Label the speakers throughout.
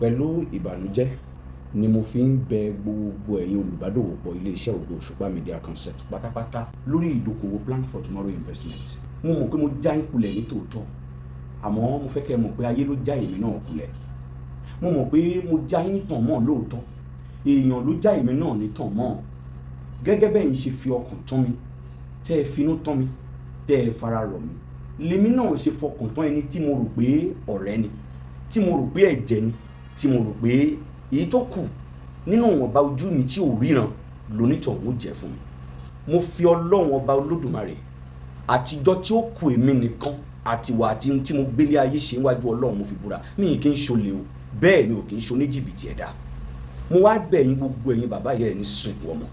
Speaker 1: Pẹ̀lú ìbànújẹ́ ni mo fi ń bẹ gbogbo ẹ̀yin olùbádòwòpọ̀ iléeṣẹ́ Ògo Òṣùpá Media Concept pátápátá lórí ìdókòwò Plan for Tomorrow Investment. Mo mọ̀ pé mo já yín kulẹ̀ ní tòótọ́, àmọ́ mo fẹ́ kẹ́ ẹ mọ̀ pé ayé ló já èmi náà kulẹ̀. Mo mọ̀ pé mo já yín ní tàn mọ́ lóòótọ́, èèyàn ló já èmi náà ní tàn mọ́. Gẹ́gẹ́ bẹ́ẹ̀ yín ṣe fi ọkàn tán mi, tẹ́ ẹ finú tán mi, tẹ́ ẹ fara rọ̀ mi, lèmi náà ṣe fọkàn tán ẹni tí mo rò pé ọ̀rẹ́ ni, tí mo rò pé ẹ̀jẹ̀ ni, tí mo rò pé èyí tó kù nínú ìwọ̀nba ojú mi tí ò ríran lónítọ̀hún jẹ́ fún mi. Mo fi Ọlọ́run ọba Olódùmarè àtijọ́ tí ó kù èmi nìkan àtiwà àti tí mo gbélé ayé ṣe níwájú Ọlọ́run mo fi búra, mi kì í ṣolè o, bẹ́ẹ̀ ni ò kì í ṣoní jìbìtì ẹ̀dá. Mo wá bẹ̀ yín gbogbo ẹ̀yin bàbá yẹn ní sìnkú ọmọ,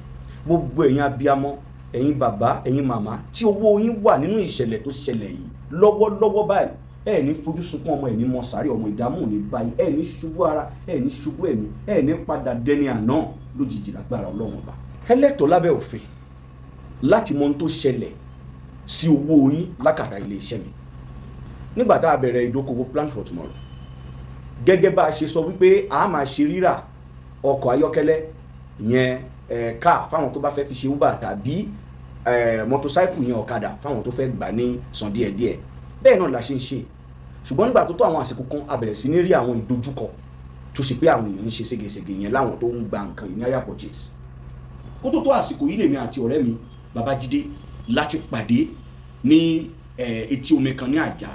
Speaker 1: gbogbo ẹ̀yin abiyamọ, ẹ̀yin bàbá, ẹ̀yin màmá tí owó yín wà nínú ìṣẹ̀lẹ̀ tó ṣẹlẹ̀ yìí lọ́wọ́lọ́wọ́ báyìí, ẹ ní fojú sunkún ọmọ, ẹ ní mọ sàárè ọmọ, ìdààmú ní báyìí, ẹ ní ṣubú ara, ẹ ní ṣubú ẹ̀mí, ẹ ní padà dẹni àná lójijì lágbára Ọlọ́run ọba. Ẹlẹ́tọ̀ọ́ lábẹ́ òfin láti mọ ohun tó ṣẹlẹ̀ sí owó yín lákàtà iléeṣẹ́ mi nígbà tá a bẹ̀rẹ̀ ìdókòwò Plan for Tomorrow. Gẹ́gẹ́ bá a ṣe sọ wípé a máa ṣe rírà ọkọ̀ ayọ́kẹ́lẹ́ ìyẹn káà fáwọn tó bá fẹ́ fi ṣe Uber tàbí mọ́tòsáìkù yẹn ọ̀kadà fáwọn tó fẹ́ gbà ní san díẹ̀díẹ̀. Bẹ́ẹ̀ náà la ṣe ń ṣe, ṣùgbọ́n nígbà tó tó àwọn àsìkò kan a bẹ̀rẹ̀ sí ní rí àwọn ìdojúkọ tó ṣe pé àwọn èèyàn ń ṣe ségesège yẹn láwọn tó ń gba nǹkan yìí ní hire purchase. Kó tó tó àsìkò yìí lèmi àti ọ̀rẹ́ mi Babájídé láti pàdé ní etí omi kan ní Àjà.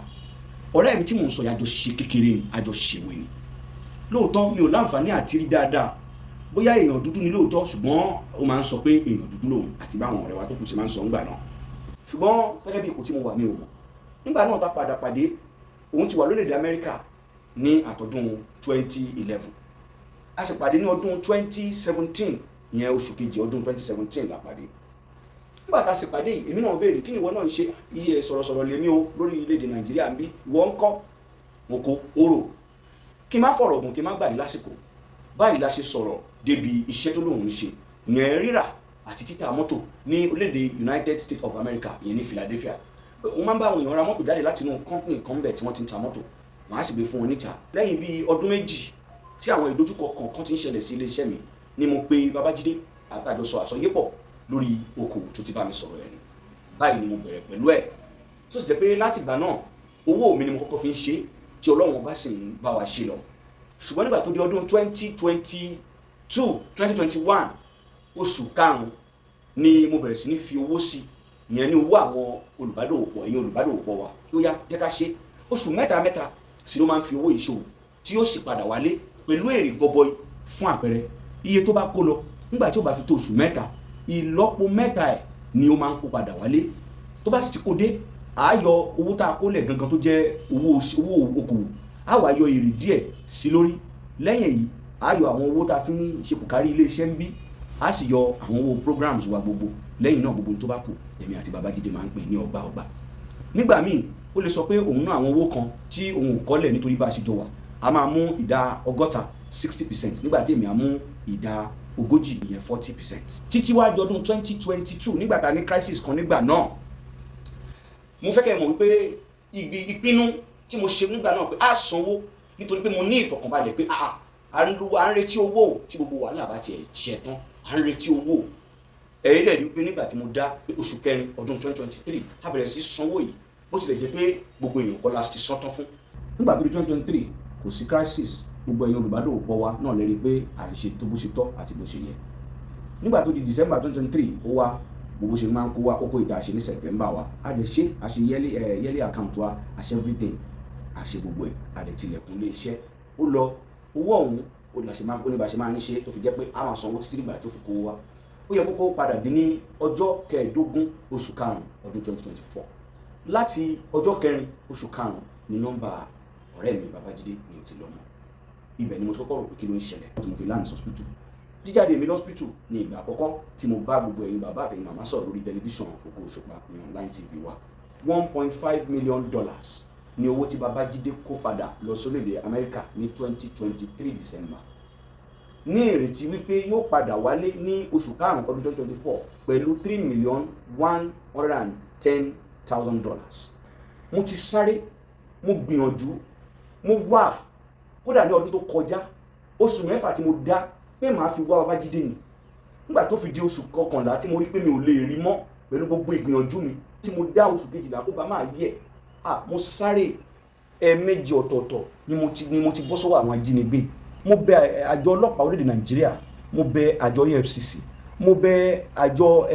Speaker 1: Ọ̀rẹ́ mi tí mò ń sọ yàjọ ṣe kékeré ni, àjọ ṣèwé ni. Lóòótọ́ mi ò láǹfààní àti rí dáadáa bóyá èèyàn dúdú ni lóòótọ́, ṣùgbọ́n ó máa ń sọ pé èèyàn dúdú lòun àti báwọn ọ̀rẹ́ wa tó kù ṣe máa ń sọ ńgbà náà. Ṣùgbọ́n gẹ́gẹ́ bí ipò tí mo wà mi ò mọ̀. Nígbà náà tá padà pàdé, òun ti wà lórílẹ̀-èdè Amẹ́ríkà ní àtọ́dún 2011. A sì pàdé ní ọdún 2017, ìyẹn oṣù kejì ọdún 2017 la pàdé. Nígbà tá a sì pàdé yìí, èmi náà béèrè kí ni ìwọ náà ń ṣe, iye sọ̀rọ̀sọ̀rọ̀ lèmi o lórí orílẹ̀-èdè Nàìjíríà ń bí, ìwọ ń kọ́ oko orò. Kí n má fọ̀rọ̀ gùn, kí n má gbà yín lásìkò. Báyìí la ṣe sọ̀rọ̀ débi iṣẹ́ tó lóun ń ṣe, ìyẹn rírà àti títà mọ́tò ní orílẹ̀-èdè United States of America, ìyẹn ní Philadelphia. Wọ́n máa ń bá àwọn èèyàn ra mọ́tò jáde láti inú company kan bẹ̀ tí wọ́n ti ń ta mọ́tò, wọ́n á sì gbé fún wọn níta. Lẹ́yìn bíi ọdún méjì tí àwọn ìdojúkọ kọ̀ọ̀kan ti ń ṣẹlẹ̀ sí iléeṣẹ́ mi ni mo pe Babájídé àtàjọsọ àsọyépọ̀ lórí okòwò tó ti bá mi sọ̀rọ̀ ẹ̀rí. Báyìí ni mo bẹ̀rẹ̀ pẹ̀lú ẹ̀ tó sì jẹ́ pé láti ìgbà náà owó mi ni mo kọ́kọ́ fi ń ṣe tí Ọlọ́run bá sì ń bá wa ṣe lọ. Ṣùgbọ́n nígbà tó di ọdún 2021 oṣù karùn-ún ni mo bẹ̀rẹ̀ sí ní fi owó sí, ìyẹn ní owó àwọn olùbádòwòpọ̀, ẹ̀yin olùbádòwòpọ̀ wa kí ó yá jẹ́ ká ṣe. Oṣù mẹ́ta sí ló máa ń fi owó ìṣòwò tí ó sì padà wálé pẹ̀lú èrè gọbọi. Fún àpẹẹrẹ, iye tó bá kó lọ nígbà tí ó bá fi tó oṣù mẹ́ta, ìlọ́po mẹ́ta ẹ̀ ni ó máa ń kó padà wálé. Tó bá sì ti kó dé, a yọ owó tá a kó lẹ̀ gangan tó jẹ́ owó okòwò, a wá yọ èrè díẹ̀ sí lórí. Lẹ́yìn èyí, a yọ àwọn owó tá a fi ń ṣe bùkárí iléeṣẹ́ ń bí, a sì yọ àwọn owó programs wa gbogbo. Lẹ́yìn náà gbogbo tó bá kù, èmi àti Babájídé máa ń pè ní ọgbà. Nígbà míì ó lè sọ pé òun ná àwọn owó kan tí òun ò kọ́lẹ̀ nítorí bá a ṣe jọ wà, a máa mú ìdá 60%, nígbà tí èmi á mú ìdá 40, ìyẹn 40%. Títí wá di ọdún 2022 nígbà tá a ní crisis kan nígbà náà, mo fẹ́ kẹ́ ẹ mọ̀ wípé ìpinnu tí mo ṣe nígbà náà pé a sanwó nítorí pé mo ní ìfọ̀kànbalẹ̀ pé à ń retí owó tí gbogbo wàhálà bá tiẹ̀ ṣe tán, à ń retí owó. Ẹ̀yin lè rí pé nígbà tí mo dá oṣù kẹrin ọdún 2023 a bẹ̀rẹ̀ sí sanwó yìí, bó tilẹ̀ jẹ́ pé gbogbo èèyàn kọ́ la ti san tán fún. Nígbà tó di 2023 kò sí crisis, gbogbo ẹ̀yin olùbádòwòpọ̀ wa náà lè rí pé à ń ṣe tó bó ṣe tọ́ àti bó ṣe yẹ. Nígbà tó di December 2023 ó wá gbogbo ṣe máa ń kó wa oko ìta ṣe ní September wa, a lè ṣe àṣe yearly account wa, àṣe everything, àṣe gbogbo ẹ̀, a lè tilẹ̀kùn lé iṣẹ́. Ó lọ owó ọ̀hún ó ní bá ṣe máa ń ṣe tó fi jẹ́ pé a máa sanwó títí nígbà tó fi kó wa. Ó yẹ kókó padà dín ní ọjọ́ 15 oṣù karùn-ún ọdún 2024. Láti ọjọ́ 4 oṣù karùn-ún ni nọ́mbà ọ̀rẹ́ mi Babájídé ni ó ti lọ mọ́. Ibẹ̀ ni mo ti kọ́kọ́ rò pé kí ló ń ṣẹlẹ̀ tí mo fi land hospital. Jíjáde mi lọ́spítù ní ìgbà àkọ́kọ́ tí mo bá gbogbo ẹ̀yin bàbá àtẹ̀yin màmá sọ̀rọ̀ lórí tẹlifíṣàn Ògo Òṣùpá ní online TV wa. $1.5 million ni owó tí Babájídé kó padà lọ sórílẹ̀ Amẹ́ríkà ní 2023 December. Ní ìrètí wípé yóò padà wálé ní oṣù karùn-ún ọdún 2024 pẹ̀lú $3,110,000. Mo ti sáré, mo gbìyànjú, mo wà, kódà ní ọdún tó kọjá oṣù mẹ́fà tí mo dá pé màá fi wá Babájídé ni nígbà tó fi di oṣù kọkànlá tí mo rí pé mi ò lè rí mọ́ pẹ̀lú gbogbo ìgbìyànjú mi tí mo dá oṣù kejìlá kó bá máa yẹ mo sáré ẹ̀ẹ̀mejì ọ̀tọ̀ọ̀tọ̀ ni mo ti bọ́ sọ́wọ́ àwọn ajínigbé. Mo bẹ àjọ ọlọ́pàá orílẹ̀-èdè Nàìjíríà, mo bẹ àjọ EFCC, mo bẹ àjọ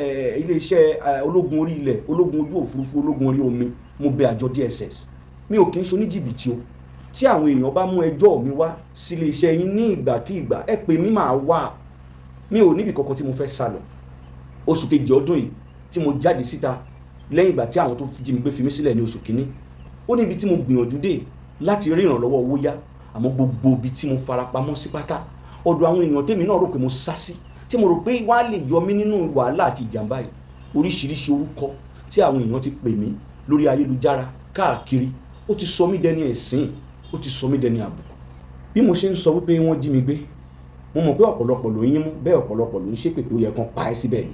Speaker 1: iléeṣẹ́ ológun orí ilẹ̀, ológun ojú òfurufú, ológun orí omi, mo bẹ àjọ DSS. Mi ò kì í ṣe oníjìbìtì o. Tí àwọn èèyàn bá mú ẹjọ́ mi wá sí iléeṣẹ́ yín ní ìgbàkígbà, ẹ pè mí máa wá. Mi ò níbi kankan tí mo fẹ́ sá lọ. Oṣù kejì ọdún yìí tí mo jáde síta lẹ́yìn ìgbà tí àwọn tó jí mi gbé fi mí sílẹ̀ ní oṣù kínní, ó níbi tí mo gbìyànjú dé láti rí ìrànlọ́wọ́ owó yá, àmọ́ gbogbo ibi tí mo farapamọ́ sí pátá ọ̀dọ̀ àwọn èèyàn tèmi náà rò pé mo sá sí, tí mo rò pé wọ́n á lè yọ mí nínú wàhálà àti ìjàmbá yìí. Oríṣiríṣi orúkọ tí àwọn èèyàn ti pè mí lórí ayélujára káàkiri, ó ti sọ mí dẹni ẹ̀sín, ó ti sọ mí dẹni àbùkù. Bí mo ṣe ń sọ wípé wọ́n jí mi gbé, mo mọ̀ pé ọ̀pọ̀lọpọ̀ ló ń yín mú, bẹ́ẹ̀ ọ̀pọ̀lọpọ̀ ló ń ṣépè pé ó yẹ kán pa ẹ́ síbẹ̀ ni.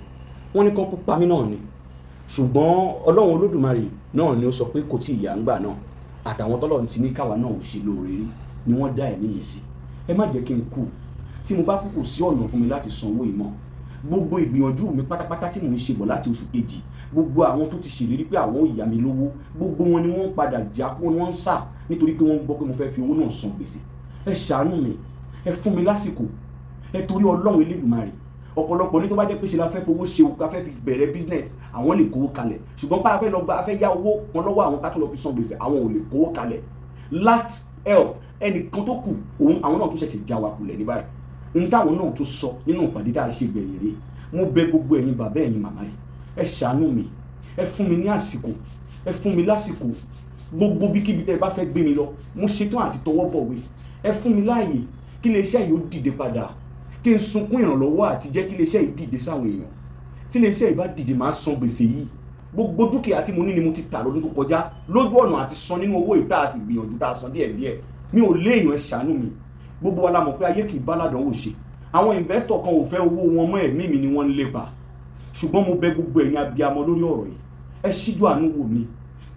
Speaker 1: Wọ́n ní kán kú pa mí náà ni. Ṣùgbọ́n Ọlọ́run Olódùmarè náà ni ó sọ pé kò tí ì yá ń gbà náà. Àtàwọn tọ́lọ́run ti ní káwa náà ò ṣe lóore rí ni wọ́n dá ẹ̀mí mi sí. Ẹ má jẹ́ kí n kú. Tí mo bá kú kò sí ọ̀nà fún mi láti sanwó ìmọ̀. Gbogbo ìgbìyànjú mi pátápátá tí mò ń ṣe bọ̀ láti oṣù kejì, gbogbo àwọn tó ti ṣèlérí pé àwọn ò yá mi lówó, gbogbo wọn ni wọ́n padà já kó wọ́n ń sà nítorí pé wọ́n gbọ́ pé mo fẹ́ fi owó náà san gbèsè. Ẹ ṣàánú mi, ẹ fún mi lásìkò, ẹ torí Ọlọ́run Elédùmarè. Ọ̀pọ̀lọpọ̀ ní tó bá jẹ́ pé ṣe la fẹ́ fowó ṣe o, ká fẹ́ fi bẹ̀rẹ̀ business, àwọn lè kówó kalẹ̀. Ṣùgbọ́n bá a fẹ́ lọ gba, a fẹ́ yá owó kan lọ́wọ́ àwọn ká tó lọ fi san gbèsè, àwọn ò lè kówó kalẹ̀. Last help ẹnìkan tó kù, àwọn náà tó ṣẹ̀ṣẹ̀ já wa kulẹ̀ ní báyìí. N táwọn náà tó sọ nínú ìpàdé tá a ṣe gbẹ̀yìn rèé. Mo bẹ̀ gbogbo ẹ̀yin bàbá ẹ̀yin màmá yìí, ẹ ṣàánú mi, ẹ fún mi ní àsìkò, ẹ fún mi lásìkò. Gbogbo bíkíbi tẹ́ ẹ bá fẹ́ gbé mi lọ, mo ṣetán àti tọwọ́ bọ̀wé. Ẹ fún mi láàyè kí iléeṣẹ́ yìí ó dìde padà, kí n sunkún ìrànlọ́wọ́ àti jẹ́ kí iléeṣẹ́ yìí dìde sáwọn èèyàn. Tí iléeṣẹ́ yìí bá dìde, máa san gbèsè yìí. Gbogbo dúkìá tí mo ní ni mo ti tà lọ́dún tó kọjá lójú ọ̀nà àti san nínú owó ìta àti gbìyànjú tá a san díẹ̀díẹ̀. Mi ò léèyàn, ẹ ṣàánú mi. Gbogbo wa la mọ̀ pé ayé kì í bá ládánwò ṣe. Àwọn investor kan ò fẹ́ owó wọn mọ́, ẹ̀mí mi ni wọ́n ń lépa. Ṣùgbọ́n mo bẹ̀ gbogbo ẹ̀yin abiyamọ lórí ọ̀rọ̀ yìí, ẹ ṣíjú àánú wò mí.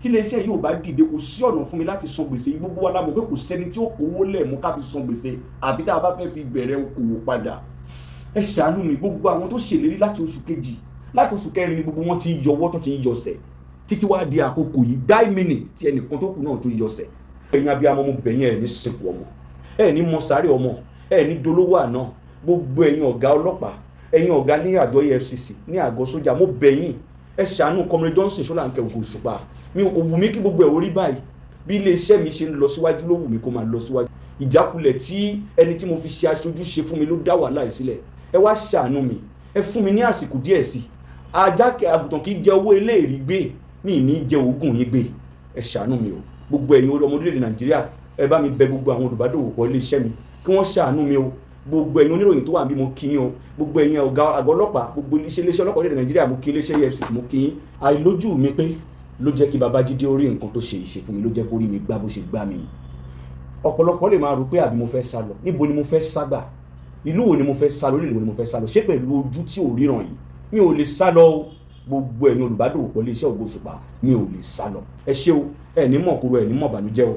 Speaker 1: Tí iléeṣẹ́ yìí ò bá dìde, kò sí ọ̀nà fún mi láti san gbèsè yìí. Gbogbo wa la mọ̀ pé kò sẹ́ni tí ó kówó lẹ̀ mú ká fi san gbèsè àbí tá a bá fẹ́ fi bẹ̀rẹ̀ okòwò padà. Ẹ ṣàánú mi. Gbogbo àwọn tó ṣèlérí láti oṣù kejì, láti oṣù kẹrin ni gbogbo wọn ti ń yọwọ́ tó ti ń yọsẹ̀ títí wá di àkókò yìí, 9 minutes tí ẹnìkan tó kù náà tó yọsẹ̀. Ẹ̀yin abiyamọ, mo bẹ̀ yín, ẹ̀ ní sìnkú ọmọ, ẹ̀ ní mọ sáré ọmọ, ẹ̀ ní dolówó àná. Gbogbo ẹ̀yin ọ̀gá ọlọ́pàá, ẹ̀yin ọ̀gá ní àjọ EFCC, ní àgọ́ sójà, mo bẹ̀ yín, ẹ ṣàánú Comrade Johnson Ṣólánkẹ́ Ògo Òṣùpá. Mi ò wù mí kí gbogbo ẹ̀ orí báyìí. Bí iléeṣẹ́ mi ṣe ń lọ síwájú ló wù mí kó máa lọ síwájú. Ìjákulẹ̀ tí ẹni tí mo fi ṣe aṣojú ṣe fún mi ló dá wàhálà yìí sílẹ̀. Ẹ wá ṣàánú mi, ẹ fún mi ní àsìkò díẹ̀ sí. Ajákẹ́ àgùntàn kì í jẹ owó eléèrí gbé, mi ní jẹ òògùn yín gbé. Ẹ ṣàánú mi o. Gbogbo ẹ̀yin ọmọ orílẹ̀-èdè Nàìjíríà, ẹ bá mi bẹ̀ gbogbo àwọn olùbádòwòpọ̀ iléeṣẹ́ mi kí wọ́n ṣàánú mi o. Gbogbo ẹ̀yin oníròyìn tó wà níbí, mo kí yín o. Gbogbo ẹ̀yin ọ̀gá àgọ́ ọlọ́pàá, gbogbo iléeṣẹ́ ọlọ́pàá orílẹ̀-èdè Nàìjíríà, mo kí iléeṣẹ́ EFCC, mo kí yín. Àìlójú mi pé ló jẹ́ kí Babájídé orí nǹkan tó ṣe ìṣe fún mi, ló jẹ́ kó rí mi gbá bó ṣe gbá mi. Ọ̀pọ̀lọpọ̀ lè máa rò pé àbí mo fẹ́ sá lọ. Níbo ni mo fẹ́ sá gbà? Ìlú wo ni mo fẹ́ sá lọ? Orílẹ̀ wo ni mo fẹ́ sá lọ? Ṣé pẹ̀lú ojú tí ò ríran yìí? Mi ò lè sá lọ o. Gbogbo ẹ̀yin olùbádòwòpọ̀ iléeṣẹ́ Ògo Òṣùpá, mi ò lè sá lọ. Ẹ ṣé o, ẹ ní mọ̀ kúrò, ẹ ní mọ̀ bànújẹ́ o.